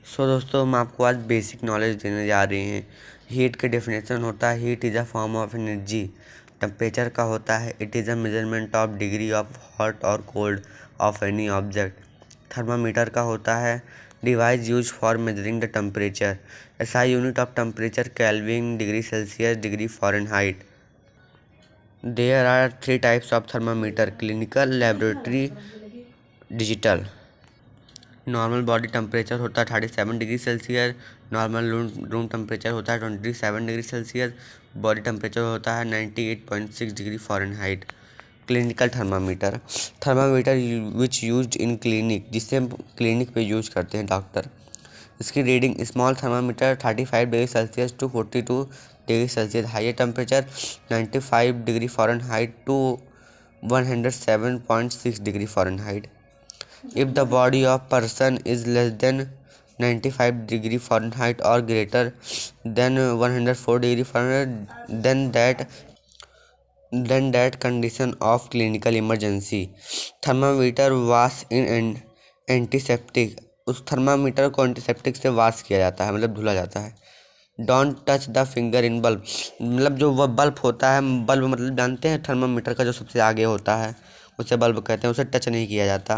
दोस्तों हम आपको आज बेसिक नॉलेज देने जा रहे हैं। हीट का डेफिनेशन होता है heat is a form of energy. Temperature का होता है it is a measurement of degree of hot और cold of any object. Thermometer का होता है device use for measuring the temperature. SI unit of temperature kelvin, degree Celsius, degree Fahrenheit. There are 3 types of thermometer: clinical, laboratory, digital. Normal body temperature होता है 37 degree Celsius. Normal room temperature होता है 27 degree Celsius. Body temperature होता है 98.6 degree Fahrenheit. Clinical thermometer, thermometer which used in clinic, जिसे हम clinic पे use करते हैं डॉक्टर। इसकी reading small thermometer 35 degree Celsius to 42 degree Celsius, higher temperature 95 degree Fahrenheit to 107.6 degree Fahrenheit. If the body of person is less than 95 degree Fahrenheit or greater than 104 degree Fahrenheit, then that condition of clinical emergency. Thermometer wash in antiseptic, उस thermometer को antiseptic से wash किया जाता है, मतलब धुला जाता है। Don't touch the finger in bulb, मतलब जो वह बल्ब होता है, बल्ब मतलब जानते हैं थर्मामीटर का जो सबसे आगे होता है उसे बल्ब कहते हैं। उसे टच नहीं किया जाता,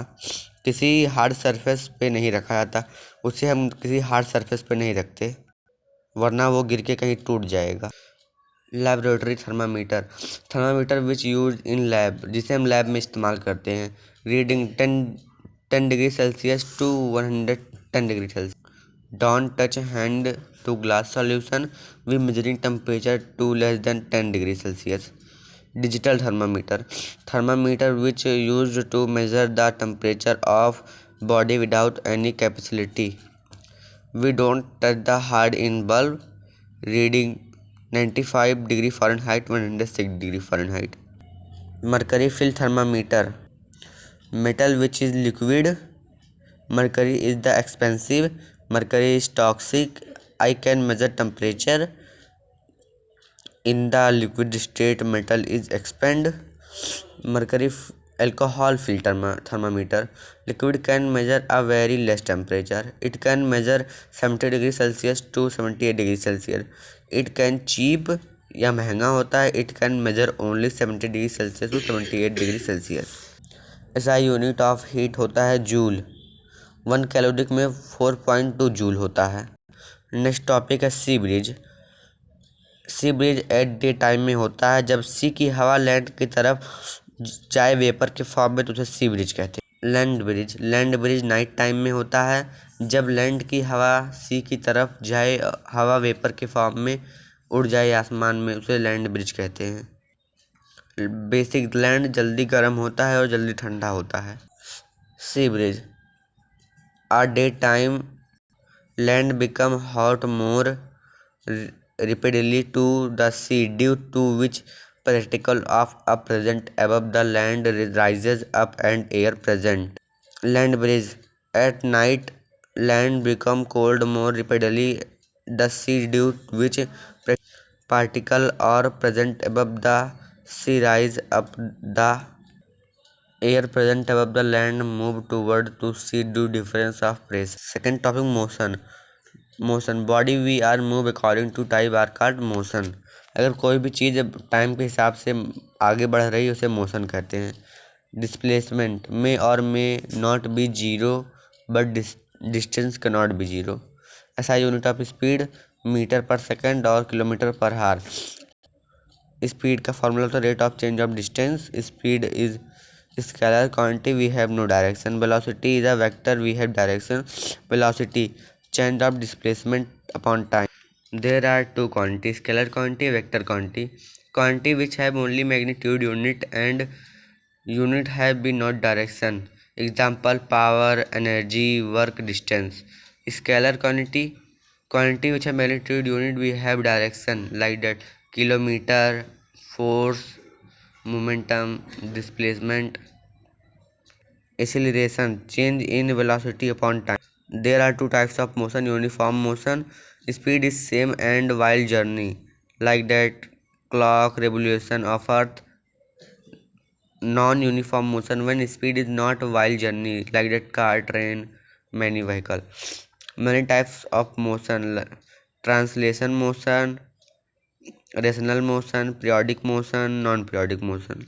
किसी हार्ड सरफेस पे नहीं रखा जाता। उसे हम किसी हार्ड सरफेस पे नहीं रखते वरना वो गिर के कहीं टूट जाएगा। Laboratory thermometer, thermometer which use in lab, जिसे हम लैब में इस्तेमाल करते हैं। Reading 10 degree Celsius to 110 degree Celsius. Don't touch hand to glass solution with measuring temperature to less than 10 degree Celsius. Digital thermometer, thermometer which used to measure the temperature of body without any capacity. We don't touch the hard in bulb, reading 95 degree Fahrenheit 106 degree Fahrenheit. Mercury fill thermometer, metal which is liquid. Mercury is the expensive. Mercury is toxic. I can measure temperature in the liquid state. Metal is expand. Mercury alcohol filter thermometer, liquid can measure a very less temperature. It can measure 70 degree Celsius to 78 degree Celsius. It can cheap या महंगा होता है। It can measure only 70 degree Celsius to 78 degree Celsius. ऐसा unit of heat होता है joule. 1 calorie में 4.2 joule होता है। नेक्स्ट टॉपिक है सी ब्रिज। सी ब्रिज एट डे टाइम में होता है, जब सी की हवा लैंड की तरफ जाए वेपर के फॉर्म में तो उसे सी ब्रिज कहते हैं। लैंड ब्रिज नाइट टाइम में होता है, जब लैंड की हवा सी की तरफ जाए, हवा वेपर के फॉर्म में उड़ जाए आसमान में, उसे लैंड ब्रिज कहते हैं। बेसिक लैंड जल्दी गर्म होता है और जल्दी ठंडा होता है। Sea breeze a day time land become hot more rapidly to the sea, due to which particle of a present above the land rises up and air present. Land breeze at night, land become cold more rapidly the sea, due to which particle are present above the sea rise up, the air present above the land move toward to sea due difference of pressure. Second topic, motion body we are move according to time are called motion. अगर कोई भी चीज़ time के हिसाब से आगे बढ़ रही है उसे मोशन कहते हैं। डिस्प्लेसमेंट मे और may not be zero but distance can not be zero. ऐसा यूनिट ऑफ स्पीड मीटर पर सेकंड और किलोमीटर पर हार। स्पीड का फॉर्मूला तो rate of change of distance. Speed is scalar quantity, we have no direction. Velocity is a vector, we have direction. Velocity change of displacement upon time. There are two quantities, scalar quantity, vector quantity. Quantity which have only magnitude unit and unit have be not direction. Example, power, energy, work, distance. Scalar quantity which have magnitude unit we have direction, like that kilometer, force, momentum, displacement. Acceleration, change in velocity upon time. There are two types of motion, uniform motion, speed is same and while journey, like that clock revolution of earth. Non-uniform motion, when speed is not while journey, like that car, train, many vehicle. Many types of motion, translation motion, rational motion, periodic motion, non periodic motion.